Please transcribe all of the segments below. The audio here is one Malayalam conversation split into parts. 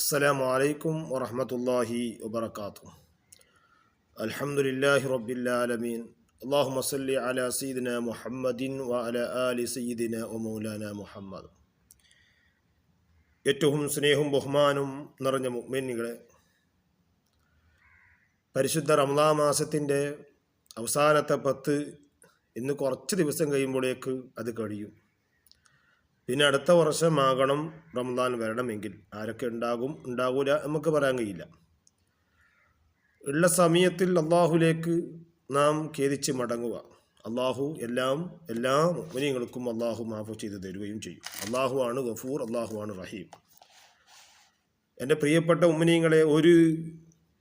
السلام عليكم ورحمة الله وبركاته. الحمد لله رب العالمين. اللهم صل على سيدنا محمد وعلى آل سيدنا ومولانا محمد. ഏറ്റവും സ്നേഹവും ബഹുമാനവും നിറഞ്ഞ മുഅ്മിനീങ്ങളെ, പരിശുദ്ധ റമദാൻ മാസത്തിൻ്റെ അവസാനത്തെ 10 ഇന്ന് കുറച്ച് ദിവസം കഴിയുമ്പോഴേക്ക് അത് കഴിയും. പിന്നെ അടുത്ത വർഷമാകണം റമദാൻ വരണമെങ്കിൽ. ആരൊക്കെ ഉണ്ടാകൂല നമുക്ക് പറയാൻ കഴിയില്ല. ഉള്ള സമയത്തിൽ അള്ളാഹുലേക്ക് നാം ഖേദിച്ച് മടങ്ങുക. അള്ളാഹു എല്ലാ മുഅ്മിനീങ്ങൾക്കും അള്ളാഹു മാഫ് ചെയ്ത് തരുകയും ചെയ്യും. അള്ളാഹു ആണ് ഗഫൂർ, അള്ളാഹു ആണ് റഹീം. എൻ്റെ പ്രിയപ്പെട്ട മുഅ്മിനീങ്ങളെ, ഒരു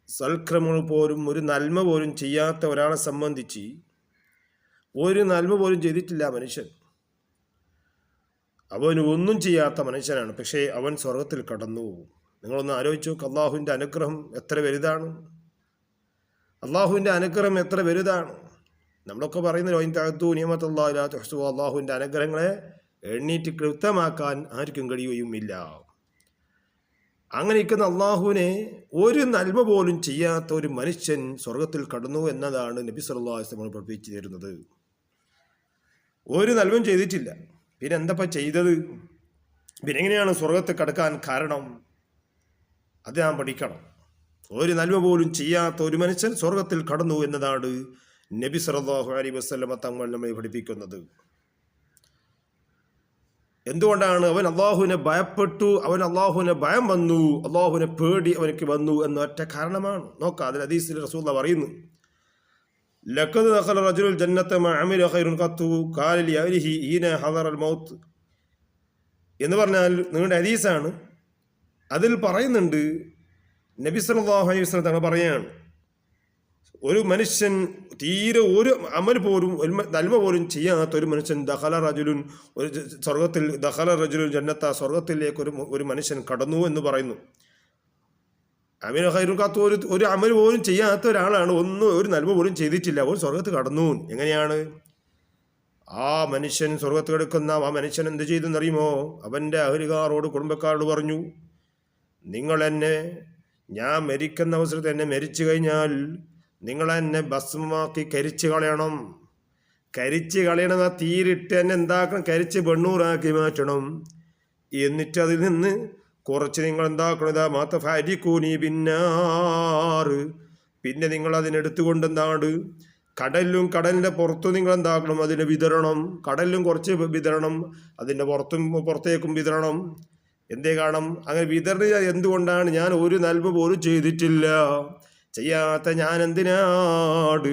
സൽക്രമങ്ങൾ പോലും, ഒരു നന്മ പോലും ചെയ്യാത്ത ഒരാളെ സംബന്ധിച്ച്, ഒരു നന്മ പോലും ചെയ്തിട്ടില്ല മനുഷ്യൻ, അവൻ ഒന്നും ചെയ്യാത്ത മനുഷ്യനാണ്. പക്ഷേ അവൻ സ്വർഗത്തിൽ കടന്നു പോകും. നിങ്ങളൊന്ന് ആലോചിച്ചു നോക്ക്, അള്ളാഹുവിൻ്റെ അനുഗ്രഹം എത്ര വലുതാണ്. അള്ളാഹുവിൻ്റെ അനുഗ്രഹം എത്ര വലുതാണ്. നമ്മളൊക്കെ പറയുന്നത് അള്ളാഹുവിൻ്റെ അനുഗ്രഹങ്ങളെ എണ്ണീറ്റ് കൃത്യമാക്കാൻ ആർക്കും കഴിയുകയുമില്ല. അങ്ങനെ ഇരിക്കുന്ന അള്ളാഹുവിനെ ഒരു നന്മ പോലും ചെയ്യാത്ത ഒരു മനുഷ്യൻ സ്വർഗത്തിൽ കടന്നു എന്നതാണ് നബി സല്ലല്ലാഹു അലൈഹി വസല്ലം പഠിപ്പിച്ചു തരുന്നത്. ഒരു നന്മയും ചെയ്തിട്ടില്ല, പിന്നെ എന്തപ്പ ചെയ്തത്? പിന്നെ എങ്ങനെയാണ് സ്വർഗത്തിൽ കടക്കാൻ കാരണം? അത് നാം പഠിക്കണം. ഒരു നന്മ പോലും ചെയ്യാത്ത ഒരു മനുഷ്യൻ സ്വർഗത്തിൽ കടന്നു എന്നതാണ് നബി സല്ലല്ലാഹു അലൈഹി വസല്ലം തങ്ങൾ നമ്മെ പഠിപ്പിക്കുന്നത്. എന്തുകൊണ്ടാണ്? അവൻ അള്ളാഹുവിനെ ഭയപ്പെട്ടു, അവൻ അള്ളാഹുവിനെ ഭയം വന്നു, അള്ളാഹുവിനെ പേടി അവനക്ക് വന്നു എന്ന ഒറ്റ കാരണമാണ്. നോക്കാം, അതിൽ ഹദീസിൽ റസൂലുള്ളാഹി പറയുന്നു, ലഖദ് ദഖല റജുലുൽ ജന്നത മാ അമില ഖൈറുൻ ഖത്തു ഖാല ലി അഹ്ലിഹി ഹീന ഹദറൽ മൗത്ത് എന്ന് പറഞ്ഞാൽ നീണ്ട ഹദീസാണ്. അതിൽ പറയുന്നുണ്ട്, നബി സല്ലല്ലാഹു അലൈഹി വസല്ലം തങ്ങൾ പറയുകയാണ്, ഒരു മനുഷ്യൻ തീരെ ഒരു അമൽ പോലും, ഒരു നന്മ പോലും ചെയ്യാത്ത ഒരു മനുഷ്യൻ ദഖല റജുലുൻ, ഒരു സ്വർഗത്തിൽ, ദഖല റജുലുൽ ജന്നത, സ്വർഗത്തിലേക്ക് ഒരു മനുഷ്യൻ കടന്നു എന്ന് പറയുന്നു. അമീന ഖൈറുൻ ഖത്തു, ഒരു അമൽ പോലും ചെയ്യാത്ത ഒരാളാണ്, ഒരു നന്മ പോലും ചെയ്തിട്ടില്ല, ഒരു സ്വർഗത്ത് കടന്നു. എങ്ങനെയാണ് ആ മനുഷ്യൻ സ്വർഗത്ത് കിടക്കുന്ന ആ മനുഷ്യൻ എന്ത് ചെയ്തെന്നറിയുമോ? അവൻ്റെ അഹ്ലുകാരോട്, കുടുംബക്കാരോട് പറഞ്ഞു, നിങ്ങൾ എന്നെ, ഞാൻ മരിക്കുന്ന അവസരത്തിൽ എന്നെ മരിച്ചു കഴിഞ്ഞാൽ നിങ്ങൾ എന്നെ ഭസ്മമാക്കി കരിച്ചു കളയണം. കരിച്ചു കളയണം, ആ തീരിട്ട് എന്നെ എന്താക്കണം? കരിച്ച് വെണ്ണൂറാക്കി മാറ്റണം. എന്നിട്ട് അതിൽ നിന്ന് കുറച്ച് നിങ്ങൾ എന്താക്കണം? ഇതാ മാത്ത ഫരിക്കൂനി പിന്നാറ്, പിന്നെ നിങ്ങൾ അതിനെടുത്തുകൊണ്ട് എന്താണ്? കടലിൻ്റെ പുറത്തും നിങ്ങൾ എന്താക്കണം? അതിനെ വിതരണം. കടലിലും കുറച്ച് വിതരണം, അതിൻ്റെ പുറത്തേക്കും വിതരണം. എന്തേ കാണും? അങ്ങനെ വിതരണ എന്തുകൊണ്ടാണ്? ഞാൻ ഒരു നന്മ പോലും ചെയ്തിട്ടില്ല, ചെയ്യാത്ത ഞാൻ എന്തിനാട്?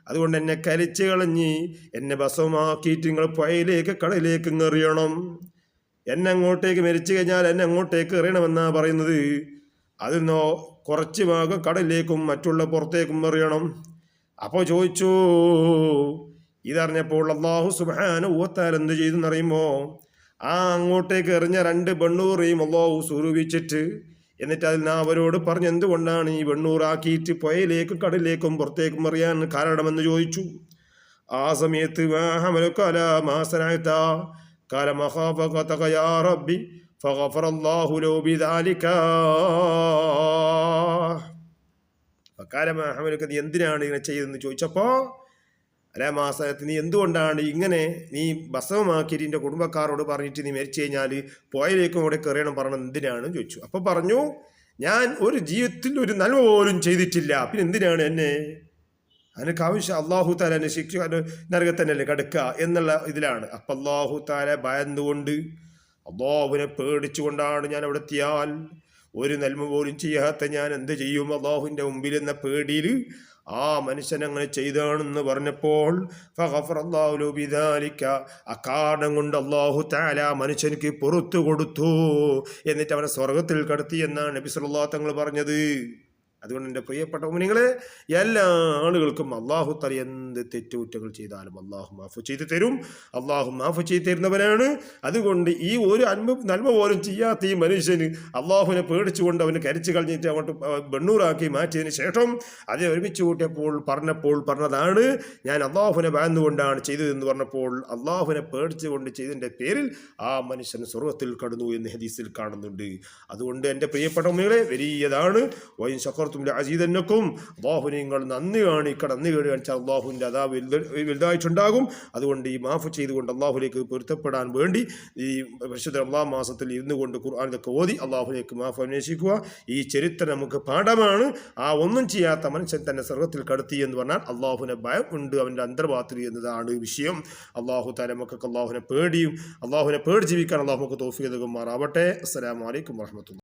അതുകൊണ്ട് എന്നെ കരിച്ച് കളഞ്ഞ് എന്നെ ഭസ്മമാക്കിയിട്ട് നിങ്ങൾ പുഴയിലേക്ക്, കടലിലേക്ക് എറിയണം. എന്നെ അങ്ങോട്ടേക്ക് മരിച്ചു കഴിഞ്ഞാൽ എന്നെ അങ്ങോട്ടേക്ക് എറിയണമെന്നാണ് പറയുന്നത്. അതിൽ നിന്നോ കുറച്ച് ഭാഗം കടലിലേക്കും മറ്റുള്ള പുറത്തേക്കും എറിയണം. അപ്പോൾ ചോദിച്ചു, ഇതറിഞ്ഞപ്പോൾ അല്ലാഹു സുബ്ഹാനഹു വ തആല എന്ത് ചെയ്തെന്നറിയുമോ? ആ അങ്ങോട്ടേക്ക് എറിഞ്ഞ 2 വെണ്ണൂറേയും അല്ലാഹു സ്വരൂപിച്ചിട്ട്, എന്നിട്ട് അതിൽ ഞാൻ അവരോട് പറഞ്ഞു, എന്തുകൊണ്ടാണ് ഈ വെണ്ണൂറാക്കിയിട്ട് പുഴയിലേക്കും കടലിലേക്കും പുറത്തേക്കും എറിയാൻ കാരണമെന്ന് ചോദിച്ചു. ആ സമയത്ത് قال مخافة يا ربي فغفر الله له بذلك فقال ما حملك, നീ എന്തിനാണ് ഇങ്ങനെ ചെയ്തതെന്ന് ചോദിച്ചപ്പോൾ, മാസത്തിന് നീ എന്തുകൊണ്ടാണ് ഇങ്ങനെ നീ ഭസ്മമാക്കിയിട്ട് എൻ്റെ കുടുംബക്കാരോട് പറഞ്ഞിട്ട് നീ മരിച്ചു കഴിഞ്ഞാൽ പുഴയിലേക്കും ഇവിടെ കയറണം പറഞ്ഞത് എന്തിനാണ് ചോദിച്ചു. അപ്പോൾ പറഞ്ഞു, ഞാൻ ഒരു ജീവിതത്തിൽ ഒരു നന്മ പോലും ചെയ്തിട്ടില്ല, പിന്നെ എന്തിനാണ് എന്നെ, അതിനൊക്കെ ആവശ്യം അള്ളാഹു താല എന്നെ ശിക്ഷ നരകത്തന്നല്ലേ കടുക്കുക എന്നുള്ള ഇതിലാണ്. അപ്പം അള്ളാഹു താല ഭയന്നുകൊണ്ട്, അള്ളാഹുവിനെ പേടിച്ചുകൊണ്ടാണ് ഞാൻ അവിടെ എത്തിയാൽ ഒരു നന്മ പോലും ചെയ്യാത്ത ഞാൻ എന്ത് ചെയ്യും അള്ളാഹുവിൻ്റെ മുമ്പിൽ എന്ന പേടിയിൽ ആ മനുഷ്യൻ അങ്ങനെ ചെയ്താണെന്ന് പറഞ്ഞപ്പോൾ അക്കാരണം കൊണ്ട് അള്ളാഹു തആല മനുഷ്യനിക്ക് പുറത്തു കൊടുത്തു, എന്നിട്ട് അവനെ സ്വർഗത്തിൽ കടത്തി എന്നാണ് നബി സല്ലല്ലാഹു തങ്ങൾ പറഞ്ഞത്. അതുകൊണ്ട് എൻ്റെ പ്രിയപ്പെട്ട മുഅ്മിനീങ്ങളെ, എല്ലാ ആളുകൾക്കും അള്ളാഹു തആല എന്ത് തെറ്റുകുറ്റങ്ങൾ ചെയ്താലും അള്ളാഹു മാഫ് ചെയ്തു തരും. അള്ളാഹു മാഫ് ചെയ്തു തരുന്നവനാണ്. അതുകൊണ്ട് ഈ ഒരു നന്മ പോലും ചെയ്യാത്ത ഈ മനുഷ്യന് അള്ളാഹുവിനെ പേടിച്ചുകൊണ്ട് അവന് കരിച്ചു കളഞ്ഞിട്ട് അങ്ങോട്ട് വെണ്ണൂറാക്കി മാറ്റിയതിന് ശേഷം അതേ ഒരുമിച്ച് കൂട്ടിയപ്പോൾ പറഞ്ഞതാണ്, ഞാൻ അള്ളാഹുവിനെ ഭയന്നുകൊണ്ടാണ് ചെയ്തതെന്ന് പറഞ്ഞപ്പോൾ അള്ളാഹുവിനെ പേടിച്ചുകൊണ്ട് ചെയ്തതിൻ്റെ പേരിൽ ആ മനുഷ്യൻ സ്വർഗ്ഗത്തിൽ കടന്നു എന്ന് ഹദീസിൽ കാണുന്നുണ്ട്. അതുകൊണ്ട് എൻ്റെ പ്രിയപ്പെട്ട മുഅ്മിനീങ്ങളെ, വലിയതാണ്. വൈൻ ശക്കർതും ലഅസീദന്നക്കും, അള്ളാഹുവിനെ നിങ്ങൾ നന്ദി കാണിച്ചാൽ അള്ളാഹുവിൻ്റെ അദാബ് വലുതായിട്ടുണ്ടാകും. അതുകൊണ്ട് ഈ മാഫ് ചെയ്തുകൊണ്ട് അള്ളാഹുലേക്ക് പൊരുത്തപ്പെടാൻ വേണ്ടി ഈ പരിശുദ്ധ റമളാൻ മാസത്തിൽ ഇരുന്നു കൊണ്ട് ഖുർആനൊക്കെ ഓതി അള്ളാഹുലേക്ക് മാഫ് അന്വേഷിക്കുക. ഈ ചരിത്രം നമുക്ക് പാഠമാണ്. ആ ഒന്നും ചെയ്യാത്ത മനുഷ്യൻ തന്നെ സ്വർഗ്ഗത്തിൽ കടത്തി എന്ന് പറഞ്ഞാൽ അള്ളാഹുവിനെ ഭയം ഉണ്ട് അവൻ്റെ അന്തർവാത്രി എന്നതാണ് വിഷയം. അള്ളാഹു തആല നമുക്കൊക്കെ അള്ളാഹുവിനെ പേടി ജീവിക്കാൻ അള്ളാഹു നമുക്ക് തൗഫീഖ് നൽകുമാറാവട്ടെ. അസ്സലാമു അലൈക്കും വറഹ്മത്തുള്ളാഹി.